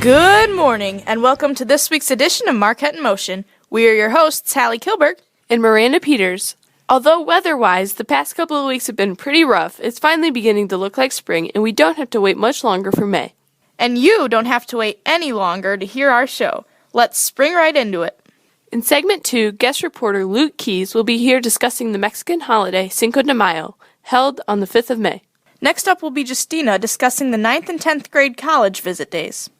Good morning, and welcome to this week's edition of Marquette in Motion. We are your hosts, Hallie Kilberg and Miranda Peters. Although weather-wise, the past couple of weeks have been pretty rough, it's finally beginning to look like spring, and we don't have to wait much longer for May. And you don't have to wait any longer to hear our show. Let's spring right into it. In segment 2, guest reporter Luke Keys will be here discussing the Mexican holiday Cinco de Mayo, held on the 5th of May. Next up will be Justina discussing the 9th and 10th grade college visit days.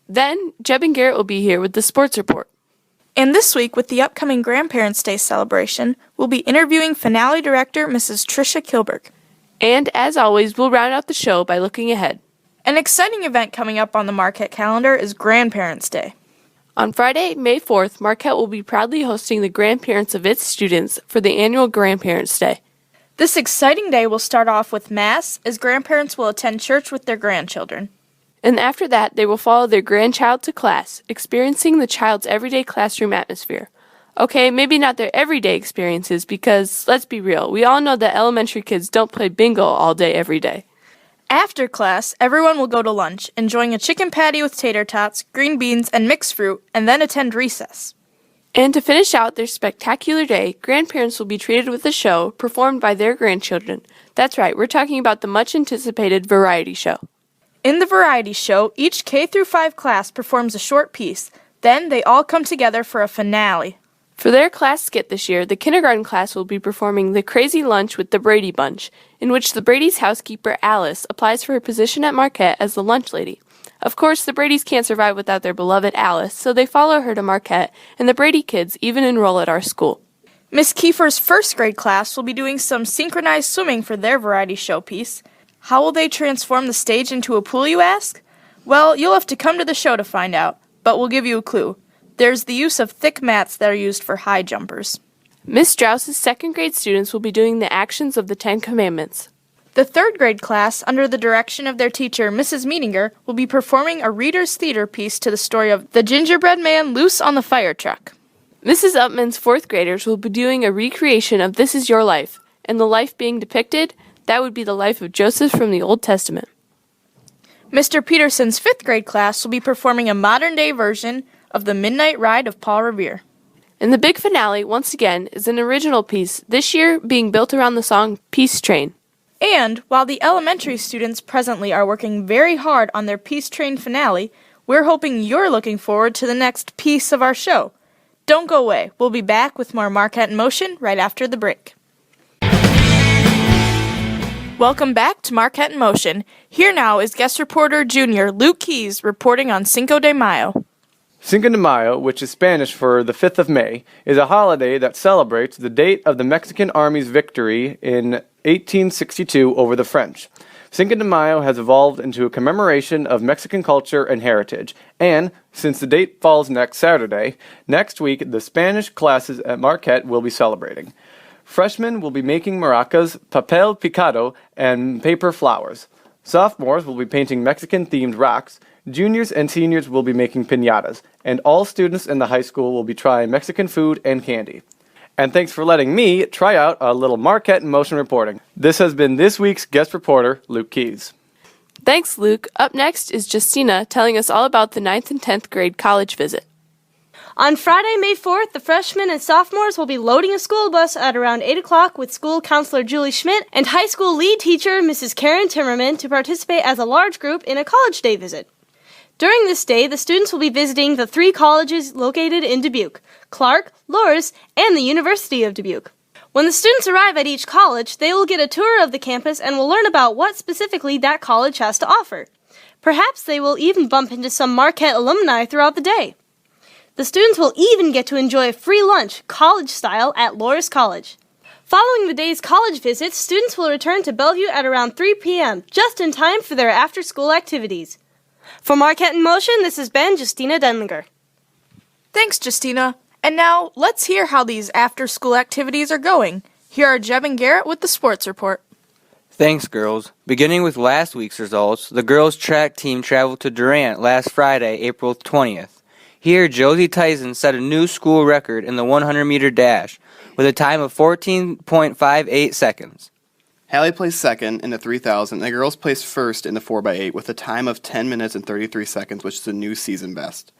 Then, Jeb and Garrett will be here with the sports report. And this week, with the upcoming Grandparents' Day celebration, we'll be interviewing finale director Mrs. Tricia Kilberg. And, as always, we'll round out the show by looking ahead. An exciting event coming up on the Marquette calendar is Grandparents' Day. On Friday, May 4th, Marquette will be proudly hosting the grandparents of its students for the annual Grandparents' Day. This exciting day will start off with Mass, as grandparents will attend church with their grandchildren. And after that, they will follow their grandchild to class, experiencing the child's everyday classroom atmosphere. Okay, maybe not their everyday experiences, because, let's be real, we all know that elementary kids don't play bingo all day every day. After class, everyone will go to lunch, enjoying a chicken patty with tater tots, green beans, and mixed fruit, and then attend recess. And to finish out their spectacular day, grandparents will be treated with a show performed by their grandchildren. That's right, we're talking about the much-anticipated variety show. In the variety show, each K-5 class performs a short piece. Then they all come together for a finale. For their class skit this year, the kindergarten class will be performing The Crazy Lunch with the Brady Bunch, in which the Brady's housekeeper, Alice, applies for her position at Marquette as the lunch lady. Of course, the Bradys can't survive without their beloved Alice, so they follow her to Marquette, and the Brady kids even enroll at our school. Miss Kiefer's first grade class will be doing some synchronized swimming for their variety show piece. How will they transform the stage into a pool, you ask? Well, you'll have to come to the show to find out, but we'll give you a clue. There's the use of thick mats that are used for high jumpers. Miss Strauss's second grade students will be doing the actions of the 10 Commandments. The third grade class, under the direction of their teacher, Mrs. Meetinger, will be performing a reader's theater piece to the story of The Gingerbread Man Loose on the Fire Truck. Mrs. Upman's fourth graders will be doing a recreation of This Is Your Life, and the life being depicted, that would be the life of Joseph from the Old Testament. Mr. Peterson's fifth grade class will be performing a modern-day version of The Midnight Ride of Paul Revere. And the big finale, once again, is an original piece, this year being built around the song Peace Train. And while the elementary students presently are working very hard on their Peace Train finale, we're hoping you're looking forward to the next piece of our show. Don't go away. We'll be back with more Marquette in Motion right after the break. Welcome back to Marquette in Motion. Here now is guest reporter Junior Luke Keys reporting on Cinco de Mayo. Cinco de Mayo, which is Spanish for the 5th of May, is a holiday that celebrates the date of the Mexican Army's victory in 1862 over the French. Cinco de Mayo has evolved into a commemoration of Mexican culture and heritage, and, since the date falls next Saturday, next week the Spanish classes at Marquette will be celebrating. Freshmen will be making maracas, papel picado, and paper flowers. Sophomores will be painting Mexican-themed rocks. Juniors and seniors will be making piñatas. And all students in the high school will be trying Mexican food and candy. And thanks for letting me try out a little Marquette in Motion reporting. This has been this week's guest reporter, Luke Keys. Thanks, Luke. Up next is Justina telling us all about the 9th and 10th grade college visit. On Friday, May 4th, the freshmen and sophomores will be loading a school bus at around 8 o'clock with school counselor Julie Schmidt and high school lead teacher Mrs. Karen Timmerman to participate as a large group in a college day visit. During this day, the students will be visiting the 3 colleges located in Dubuque, Clark, Loras, and the University of Dubuque. When the students arrive at each college, they will get a tour of the campus and will learn about what specifically that college has to offer. Perhaps they will even bump into some Marquette alumni throughout the day. The students will even get to enjoy a free lunch, college-style, at Loras College. Following the day's college visits, students will return to Bellevue at around 3 p.m., just in time for their after-school activities. For Marquette in Motion, this has been Justina Denlinger. Thanks, Justina. And now, let's hear how these after-school activities are going. Here are Jeb and Garrett with the sports report. Thanks, girls. Beginning with last week's results, the girls' track team traveled to Durant last Friday, April 20th. Here, Josie Tyson set a new school record in the 100-meter dash with a time of 14.58 seconds. Hallie placed second in the 3,000, and the girls placed first in the 4x8 with a time of 10 minutes and 33 seconds, which is a new season best.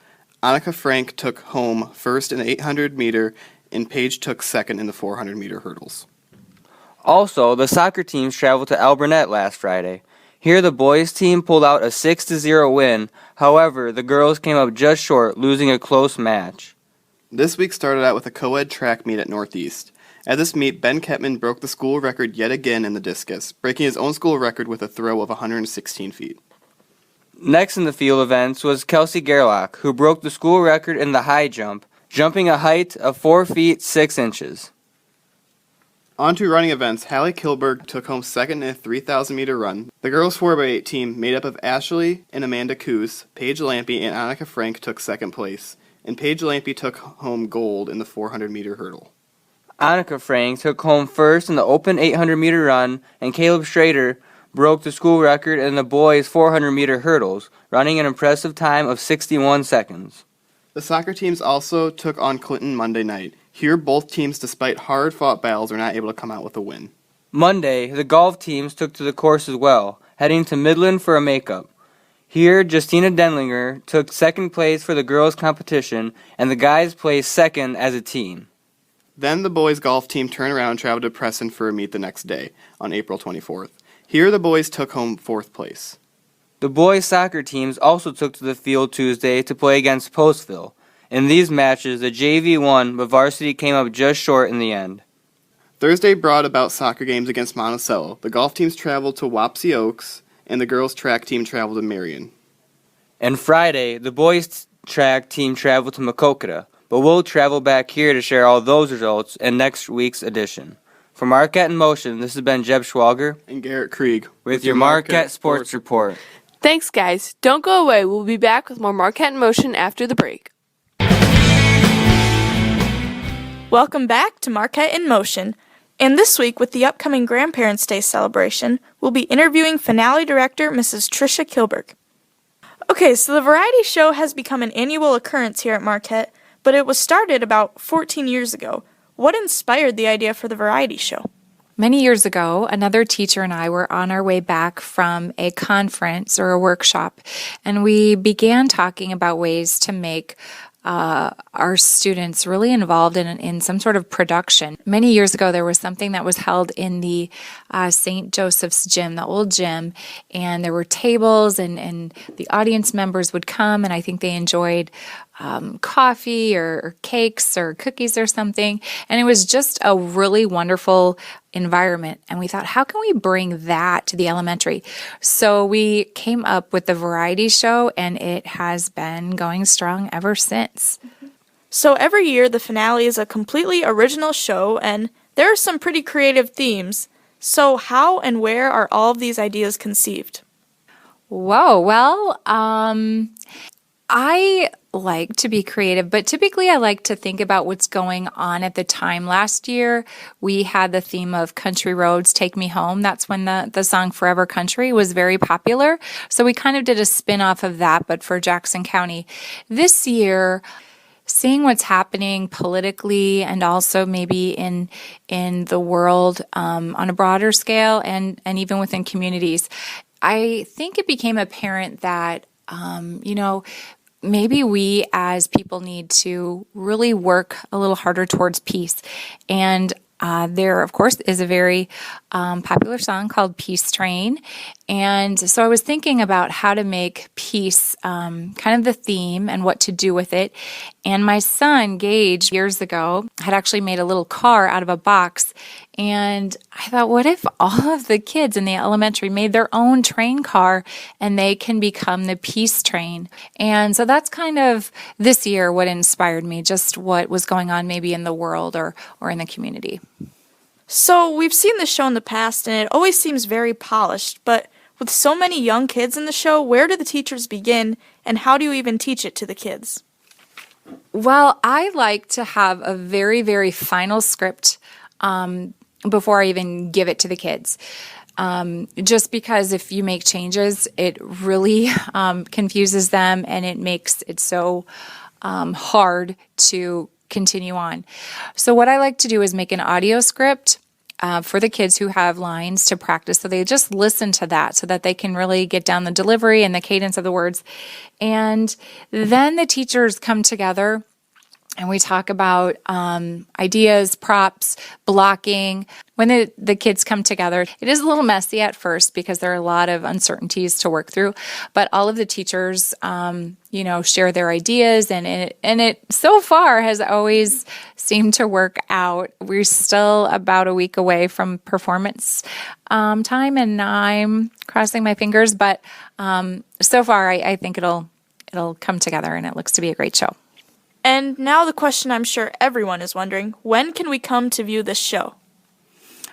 Annika Frank took home first in the 800 meter, and Paige took second in the 400 meter hurdles. Also, the soccer teams traveled to Alburnett last Friday. Here, the boys' team pulled out a 6-0 win. However, the girls came up just short, losing a close match. This week started out with a co-ed track meet at Northeast. At this meet, Ben Ketman broke the school record yet again in the discus, breaking his own school record with a throw of 116 feet. Next in the field events was Kelsey Gerlach, who broke the school record in the high jump, jumping a height of 4 feet 6 inches. On to running events, Hallie Kilberg took home second in a 3,000 meter run. The girls 4x8 team, made up of Ashley and Amanda Coos, Paige Lampy, and Annika Frank took second place, and Paige Lampy took home gold in the 400 meter hurdle. Annika Frank took home first in the open 800 meter run, and Caleb Schrader broke the school record in the boys 400 meter hurdles, running an impressive time of 61 seconds. The soccer teams also took on Clinton Monday night. Here, both teams, despite hard-fought battles, were not able to come out with a win. Monday, the golf teams took to the course as well, heading to Midland for a makeup. Here, Justina Denlinger took second place for the girls' competition, and the guys placed second as a team. Then the boys' golf team turned around and traveled to Preston for a meet the next day, on April 24th. Here, the boys took home fourth place. The boys' soccer teams also took to the field Tuesday to play against Postville. In these matches, the JV won, but varsity came up just short in the end. Thursday brought about soccer games against Monticello. The golf teams traveled to Wapsie Oaks, and the girls' track team traveled to Marion. And Friday, the boys' track team traveled to Maquoketa, but we'll travel back here to share all those results in next week's edition. For Marquette in Motion, this has been Jeb Schwager And Garrett Krieg with your Marquette Sports Report. Thanks, guys. Don't go away. We'll be back with more Marquette in Motion after the break. Welcome back to Marquette in Motion. And this week, with the upcoming Grandparents' Day celebration, we'll be interviewing finale director Mrs. Tricia Kilberg. Okay, so the variety show has become an annual occurrence here at Marquette, but it was started about 14 years ago. What inspired the idea for the variety show? Many years ago, another teacher and I were on our way back from a conference or a workshop, and we began talking about ways to make our students really involved in some sort of production. Many years ago, there was something that was held in the St. Joseph's gym, the old gym, and there were tables, and the audience members would come, and I think they enjoyed coffee or cakes or cookies or something, and it was just a really wonderful environment. And we thought, how can we bring that to the elementary? So we came up with the variety show, and it has been going strong ever since. So every year, the finale is a completely original show, and there are some pretty creative themes. So how and where are all of these ideas conceived? Whoa, well, I like to be creative, but typically I like to think about what's going on at the time. Last year, we had the theme of Country Roads, Take Me Home. That's when the song Forever Country was very popular. So we kind of did a spin-off of that, but for Jackson County. This year, seeing what's happening politically and also maybe in the world on a broader scale and even within communities, I think it became apparent that, maybe we as people need to really work a little harder towards peace. And there, of course, is a very popular song called Peace Train. And so I was thinking about how to make peace kind of the theme and what to do with it. And my son, Gage, years ago, had actually made a little car out of a box. And I thought, what if all of the kids in the elementary made their own train car and they can become the peace train? And so that's kind of this year what inspired me, just what was going on maybe in the world or in the community. So we've seen the show in the past, and it always seems very polished, but with so many young kids in the show, where do the teachers begin, and how do you even teach it to the kids? Well, I like to have a very, very final script before I even give it to the kids. Just because if you make changes, it really confuses them, and it makes it so hard to continue on. So what I like to do is make an audio script for the kids who have lines to practice. So they just listen to that so that they can really get down the delivery and the cadence of the words. And then the teachers come together and we talk about ideas, props, blocking. When the kids come together, it is a little messy at first because there are a lot of uncertainties to work through. But all of the teachers, share their ideas, and it so far has always seemed to work out. We're still about a week away from performance time, and I'm crossing my fingers. But so far, I think it'll come together, and it looks to be a great show. And now the question I'm sure everyone is wondering, when can we come to view this show?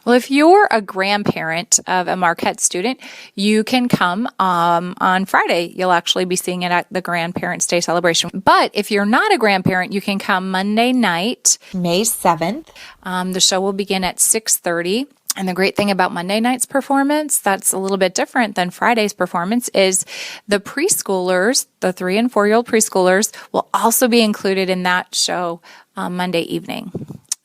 Well, if you're a grandparent of a Marquette student, you can come on Friday. You'll actually be seeing it at the Grandparents' Day celebration. But if you're not a grandparent, you can come Monday night, May 7th. The show will begin at 6:30. And the great thing about Monday night's performance, that's a little bit different than Friday's performance, is the preschoolers, the 3 and 4-year-old preschoolers, will also be included in that show Monday evening.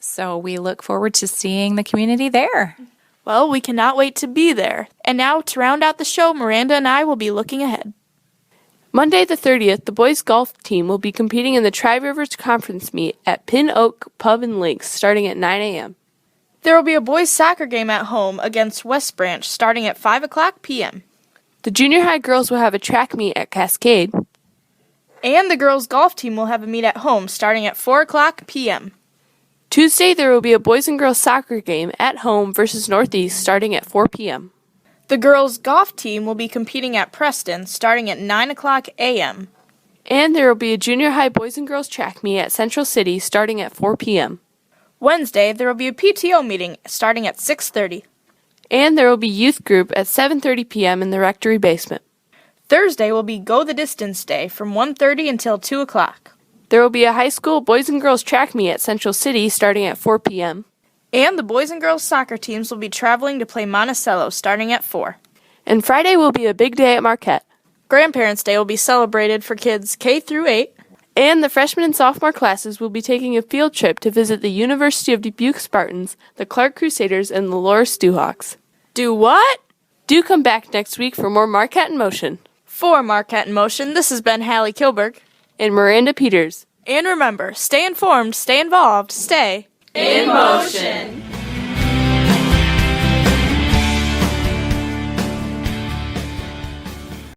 So we look forward to seeing the community there. Well, we cannot wait to be there. And now, to round out the show, Miranda and I will be looking ahead. Monday the 30th, the boys golf team will be competing in the Tri-Rivers Conference meet at Pin Oak Pub and Links starting at 9 a.m. There will be a boys soccer game at home against West Branch starting at 5 o'clock p.m. The junior high girls will have a track meet at Cascade. And the girls golf team will have a meet at home starting at 4 o'clock p.m. Tuesday, there will be a boys and girls soccer game at home versus Northeast starting at 4 p.m. The girls golf team will be competing at Preston starting at 9 o'clock a.m. And there will be a junior high boys and girls track meet at Central City starting at 4 p.m. Wednesday, there will be a PTO meeting starting at 6:30. And there will be youth group at 7:30 p.m. in the rectory basement. Thursday will be Go the Distance Day from 1:30 until 2 o'clock. There will be a high school boys and girls track meet at Central City starting at 4 p.m. And the boys and girls soccer teams will be traveling to play Monticello starting at 4. And Friday will be a big day at Marquette. Grandparents' Day will be celebrated for kids K through 8. And the freshman and sophomore classes will be taking a field trip to visit the University of Dubuque Spartans, the Clark Crusaders, and the Loras Stewhawks. Do what? Do come back next week for more Marquette in Motion. For Marquette in Motion, this has been Hallie Kilberg. And Miranda Peters. And remember, stay informed, stay involved, stay in motion.